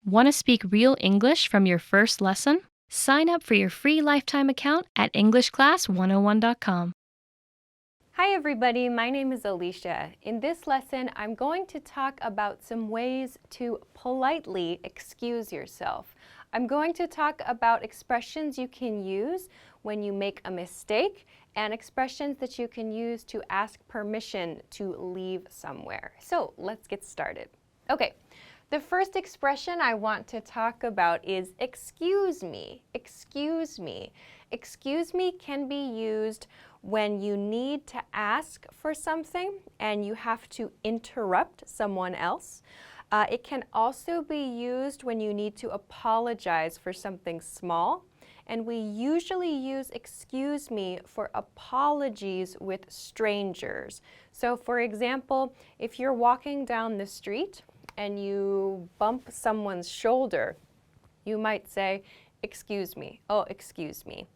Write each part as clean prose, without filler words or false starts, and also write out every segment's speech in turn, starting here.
Want to speak real English from your first lesson? Sign up for your free lifetime account at EnglishClass101.com. Hi everybody, my name is Alicia. In this lesson, I'm going to talk about some ways to politely excuse yourself. I'm going to talk about expressions you can use when you make a mistake and expressions that you can use to ask permission to leave somewhere. So let's get started. Okay. The first expression I want to talk about is excuse me. Excuse me. Excuse me can be used when you need to ask for something and you have to interrupt someone else. It can also be used when you need to apologize for something small. And we usually use excuse me for apologies with strangers. So for example, if you're walking down the street and you bump someone's shoulder, you might say, excuse me, oh, excuse me.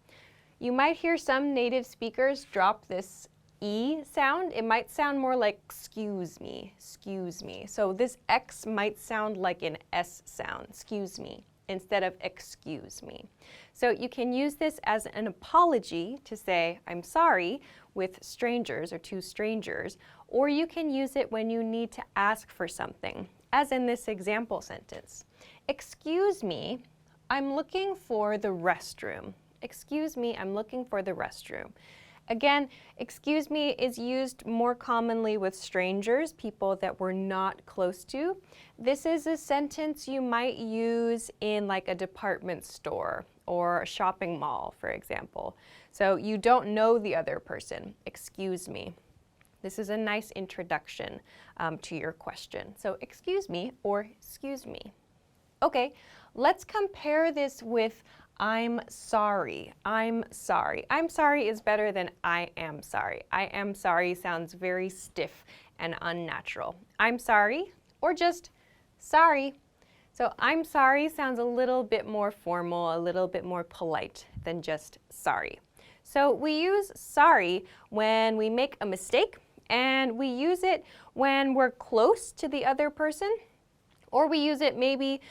You might hear some native speakers drop this E sound. It might sound more like excuse me, excuse me. So this X might sound like an S sound, excuse me, instead of excuse me. So you can use this as an apology to say, I'm sorry, with strangers or to strangers, or you can use it when you need to ask for something, as in this example sentence. Excuse me, I'm looking for the restroom. Excuse me, I'm looking for the restroom. Again, excuse me is used more commonly with strangers, people that we're not close to. This is a sentence you might use in like a department store or a shopping mall, for example. So you don't know the other person. Excuse me. This is a nice introduction to your question. So excuse me or excuse me. Okay, let's compare this with I'm sorry. I'm sorry. I'm sorry is better than I am sorry. I am sorry sounds very stiff and unnatural. I'm sorry or just sorry. So I'm sorry sounds a little bit more formal, a little bit more polite than just sorry. So we use sorry when we make a mistake, and we use it when we're close to the other person, or we use it maybe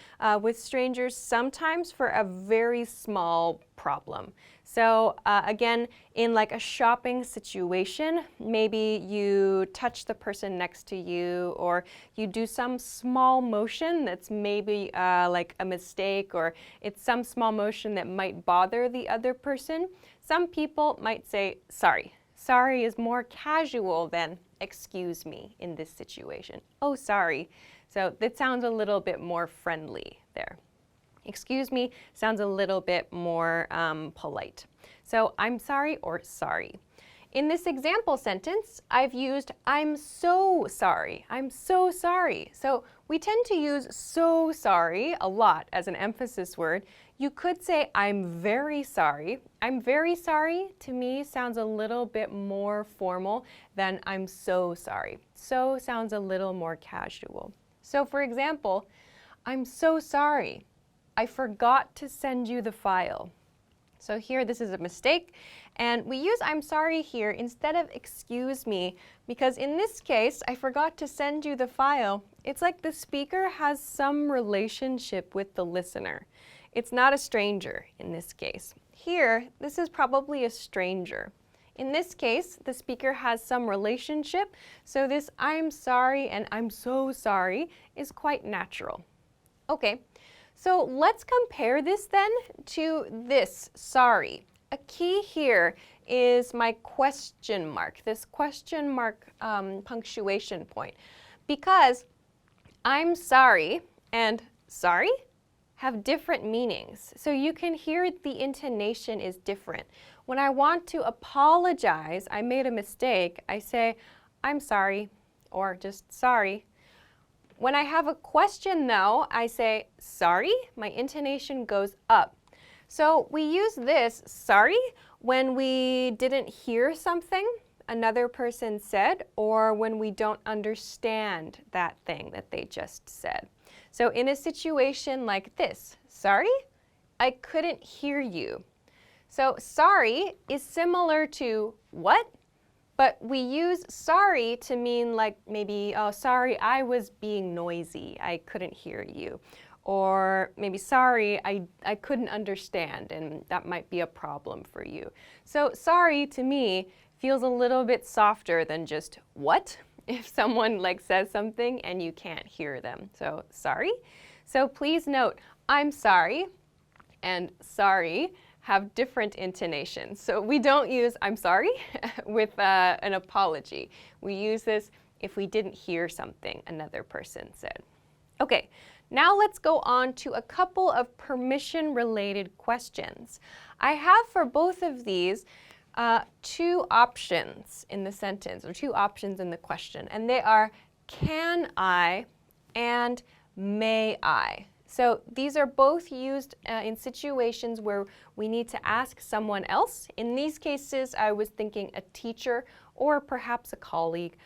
with strangers sometimes for a very small problem. So again, in like a shopping situation, maybe you touch the person next to you, or you do some small motion that's maybe like a mistake, or it's some small motion that might bother the other person. Some people might say sorry. Sorry is more casual than excuse me in this situation. Oh, sorry. So that sounds a little bit more friendly there. Excuse me sounds a little bit more polite. So I'm sorry or sorry. In this example sentence, I've used I'm so sorry. I'm so sorry. So we tend to use so sorry a lot as an emphasis word. You could say I'm very sorry. I'm very sorry to me sounds a little bit more formal than I'm so sorry. So sounds a little more casual. So for example, I'm so sorry. I forgot to send you the file. So here, this is a mistake, and we use I'm sorry here instead of excuse me, because in this case, I forgot to send you the file. It's like the speaker has some relationship with the listener. It's not a stranger in this case. Here, this is probably a stranger. In this case, the speaker has some relationship, so this I'm sorry and I'm so sorry is quite natural. Okay. So let's compare this then to this, sorry. A key here is my question mark, this question mark punctuation point, because I'm sorry and sorry have different meanings. So you can hear the intonation is different. When I want to apologize, I made a mistake, I say, I'm sorry, or just sorry. When I have a question though, I say, sorry, my intonation goes up. So we use this, sorry, when we didn't hear something another person said, or when we don't understand that thing that they just said. So in a situation like this, sorry, I couldn't hear you. So sorry is similar to what? But we use sorry to mean like maybe, oh, sorry, I was being noisy. I couldn't hear you. or maybe sorry, I couldn't understand, and that might be a problem for you. So sorry to me feels a little bit softer than just what if someone like says something and you can't hear them. So sorry. So please note, I'm sorry and sorry have different intonations. So we don't use I'm sorry with an apology. We use this if we didn't hear something another person said. Okay, now let's go on to a couple of permission-related questions. I have for both of these two options in the sentence, or two options in the question, and they are can I and may I. So these are both used in situations where we need to ask someone else. In these cases, I was thinking a teacher or perhaps a colleague.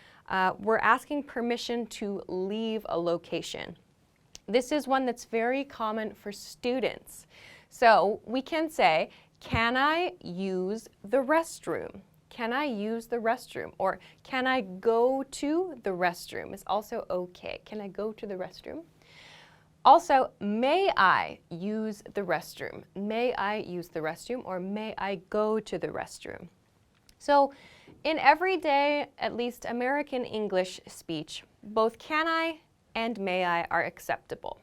We're asking permission to leave a location. This is one that's very common for students. So we can say, can I use the restroom? Can I use the restroom? Or can I go to the restroom is also okay. Can I go to the restroom? Also, may I use the restroom? May I use the restroom, or may I go to the restroom? So in everyday, at least American English speech, both can I and may I are acceptable.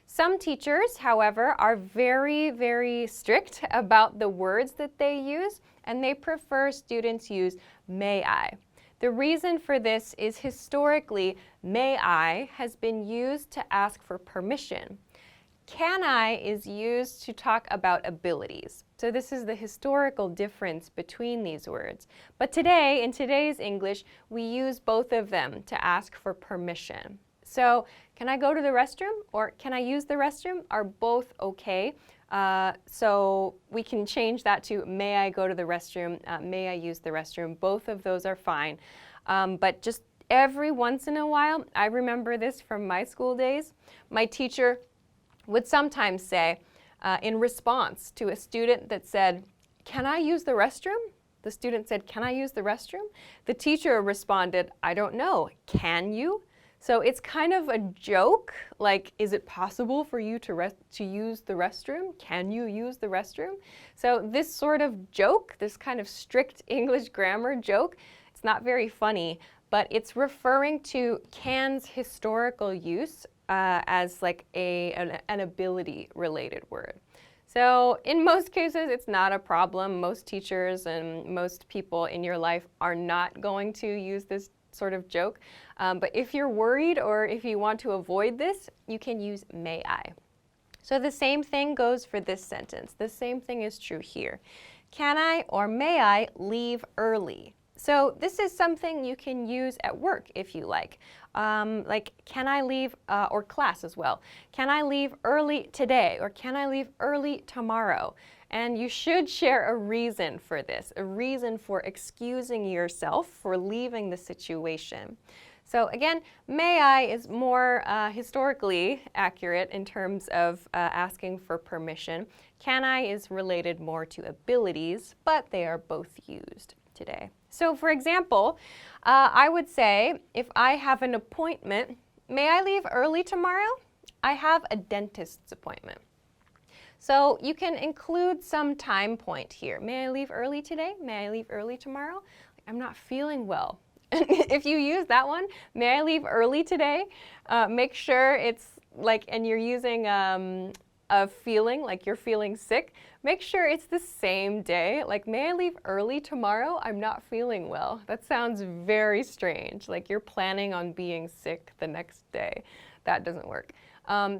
Some teachers, however, are very, very strict about the words that they use, and they prefer students use may I. The reason for this is historically, may I has been used to ask for permission. Can I is used to talk about abilities. So this is the historical difference between these words. But today, in today's English, we use both of them to ask for permission. So can I go to the restroom or can I use the restroom are both okay. So we can change that to may I go to the restroom, may I use the restroom. Both of those are fine. But just every once in a while, I remember this from my school days, my teacher would sometimes say, in response to a student that said, can I use the restroom? The student said, can I use the restroom? The teacher responded, I don't know, can you? So it's kind of a joke, like, is it possible for you to use the restroom? Can you use the restroom? So this sort of joke, this kind of strict English grammar joke, it's not very funny, but it's referring to can's historical use as like an ability-related word. So in most cases, it's not a problem. Most teachers and most people in your life are not going to use this sort of joke. But if you're worried or if you want to avoid this, you can use may I. So the same thing goes for this sentence. The same thing is true here. Can I or may I leave early? So this is something you can use at work if you like. Like, can I leave, or class as well. Can I leave early today? Or can I leave early tomorrow? And you should share a reason for this, a reason for excusing yourself for leaving the situation. So again, may I is more historically accurate in terms of asking for permission. Can I is related more to abilities, but they are both used today. So for example, I would say if I have an appointment, may I leave early tomorrow? I have a dentist's appointment. So you can include some time point here. May I leave early today? May I leave early tomorrow? I'm not feeling well. If you use that one, may I leave early today? Make sure it's like, and you're using a feeling, like you're feeling sick, make sure it's the same day. Like, may I leave early tomorrow? I'm not feeling well. That sounds very strange, like you're planning on being sick the next day. That doesn't work.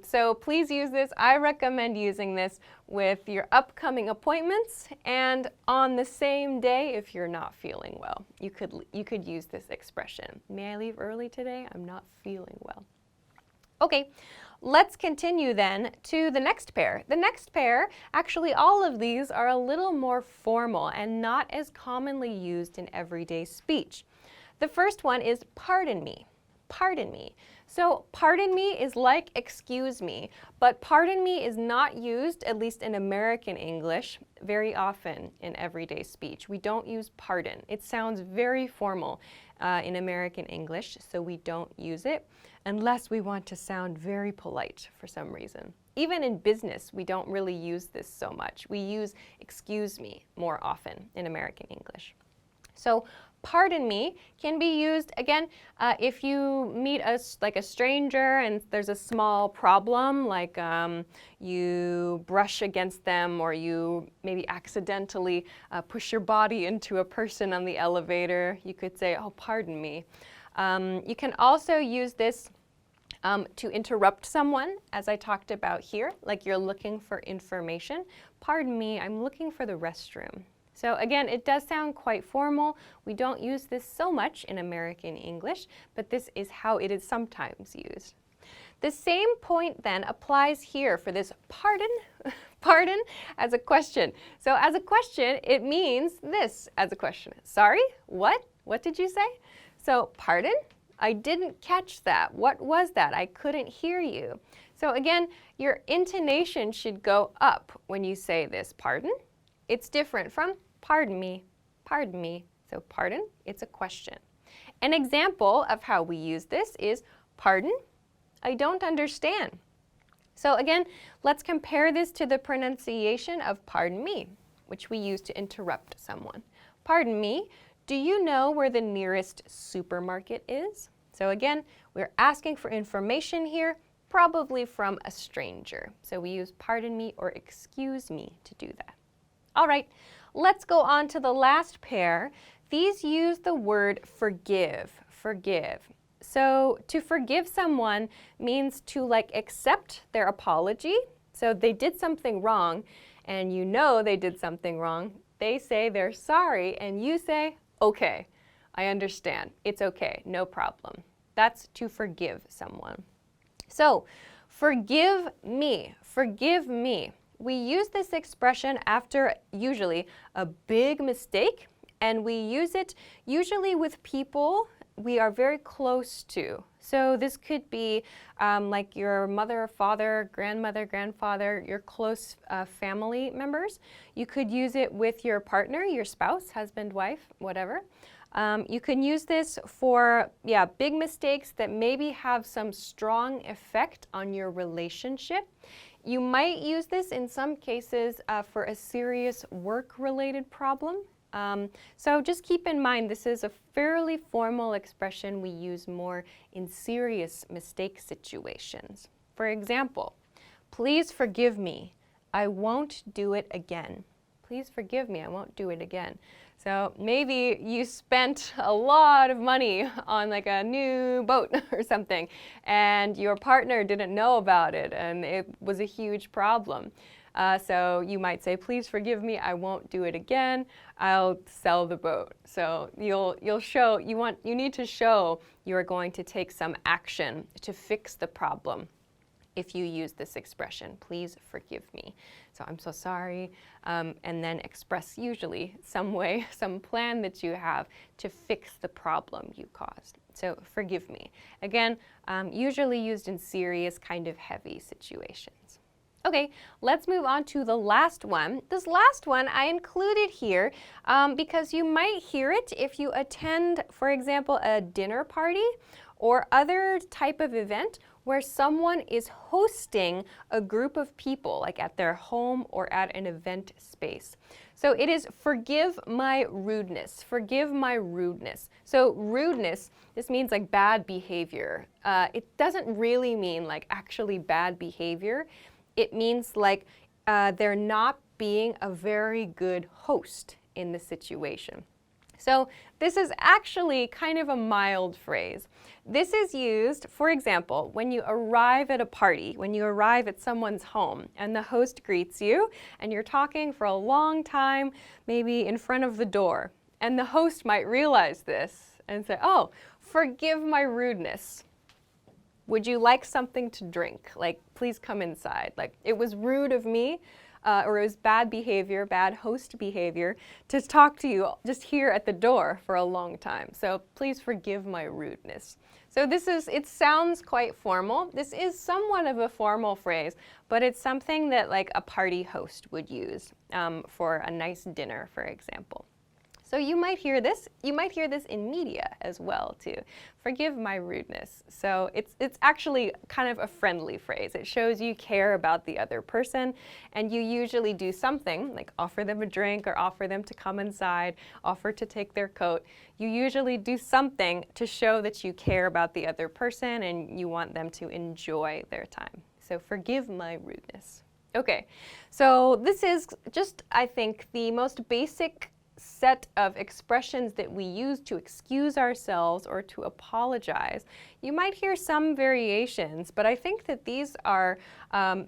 So please use this. I recommend using this with your upcoming appointments and on the same day if you're not feeling well. You could use this expression. May I leave early today? I'm not feeling well. Okay, let's continue then to the next pair. The next pair, actually all of these are a little more formal and not as commonly used in everyday speech. The first one is pardon me. Pardon me. So pardon me is like excuse me, but pardon me is not used, at least in American English, very often in everyday speech. We don't use pardon. It sounds very formal in American English, so we don't use it unless we want to sound very polite for some reason. Even in business, we don't really use this so much. We use excuse me more often in American English. So pardon me can be used, again, if you meet like a stranger and there's a small problem, like you brush against them or you maybe accidentally push your body into a person on the elevator. You could say, oh, pardon me. You can also use this to interrupt someone, as I talked about here, like you're looking for information. Pardon me, I'm looking for the restroom. So again, it does sound quite formal. We don't use this so much in American English, but this is how it is sometimes used. The same point then applies here for this pardon, pardon as a question. So as a question, it means this as a question. Sorry, what? What did you say? So pardon? I didn't catch that. What was that? I couldn't hear you. So again, your intonation should go up when you say this, pardon. It's different from pardon me, pardon me. So pardon, it's a question. An example of how we use this is, pardon, I don't understand. So again, let's compare this to the pronunciation of pardon me, which we use to interrupt someone. Pardon me, do you know where the nearest supermarket is? So again, we're asking for information here, probably from a stranger. So we use pardon me or excuse me to do that. All right, let's go on to the last pair. These use the word forgive, forgive. So to forgive someone means to like accept their apology. So they did something wrong and you know they did something wrong. They say they're sorry and you say, okay, I understand. It's okay, no problem. That's to forgive someone. So, forgive me, forgive me. We use this expression after usually a big mistake, and we use it usually with people we are very close to. So this could be like your mother, father, grandmother, grandfather, your close family members. You could use it with your partner, your spouse, husband, wife, whatever. You can use this for, big mistakes that maybe have some strong effect on your relationship. You might use this in some cases for a serious work-related problem. So just keep in mind, this is a fairly formal expression we use more in serious mistake situations. For example, please forgive me, I won't do it again. Please forgive me, I won't do it again. So maybe you spent a lot of money on like a new boat or something, and your partner didn't know about it, and it was a huge problem. So you might say, please forgive me, I won't do it again, I'll sell the boat. So you need to show you're going to take some action to fix the problem. If you use this expression, please forgive me. So I'm so sorry, and then express usually some way, some plan that you have to fix the problem you caused. So forgive me. Again, usually used in serious, kind of heavy situations. Okay, let's move on to the last one. This last one I included here because you might hear it if you attend, for example, a dinner party or other type of event where someone is hosting a group of people, like at their home or at an event space. So it is forgive my rudeness, forgive my rudeness. So rudeness, this means like bad behavior. It doesn't really mean like actually bad behavior. It means like they're not being a very good host in the situation. So this is actually kind of a mild phrase. This is used, for example, when you arrive at a party, when you arrive at someone's home and the host greets you and you're talking for a long time, maybe in front of the door. And the host might realize this and say, oh, forgive my rudeness. Would you like something to drink? Like, please come inside. Like, it was rude of me, or it was bad behavior, bad host behavior, to talk to you just here at the door for a long time. So please forgive my rudeness. So it sounds quite formal. This is somewhat of a formal phrase, but it's something that like a party host would use for a nice dinner, for example. So you might hear this in media as well too. Forgive my rudeness. So it's actually kind of a friendly phrase. It shows you care about the other person, and you usually do something like offer them a drink or offer them to come inside, offer to take their coat. You usually do something to show that you care about the other person and you want them to enjoy their time. So forgive my rudeness. Okay, so this is just, I think, the most basic set of expressions that we use to excuse ourselves or to apologize. You might hear some variations, but I think that these are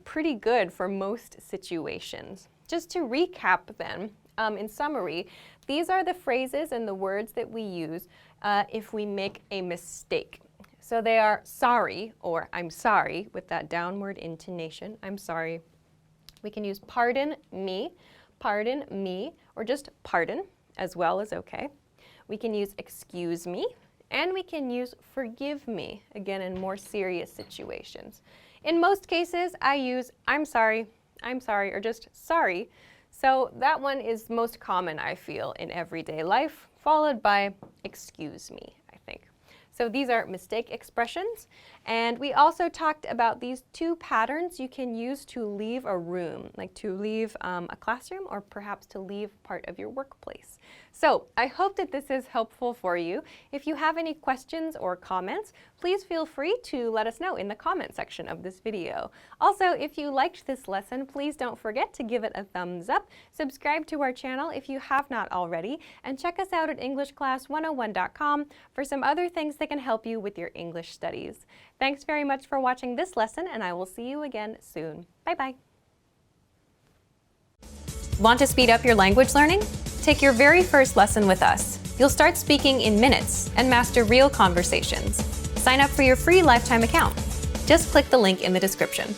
pretty good for most situations. Just to recap then, in summary, these are the phrases and the words that we use if we make a mistake. So they are sorry, or I'm sorry, with that downward intonation, I'm sorry. We can use pardon me, or just pardon as well is okay. We can use excuse me, and we can use forgive me, again in more serious situations. In most cases, I use I'm sorry, or just sorry. So that one is most common, I feel, in everyday life, followed by excuse me, I think. So these are mistake expressions, and we also talked about these two patterns you can use to leave a room, like to leave a classroom or perhaps to leave part of your workplace. So I hope that this is helpful for you. If you have any questions or comments, please feel free to let us know in the comment section of this video. Also, if you liked this lesson, please don't forget to give it a thumbs up, subscribe to our channel if you have not already, and check us out at EnglishClass101.com for some other things that can help you with your English studies. Thanks very much for watching this lesson, and I will see you again soon. Bye-bye. Want to speed up your language learning? Take your very first lesson with us. You'll start speaking in minutes and master real conversations. Sign up for your free lifetime account. Just click the link in the description.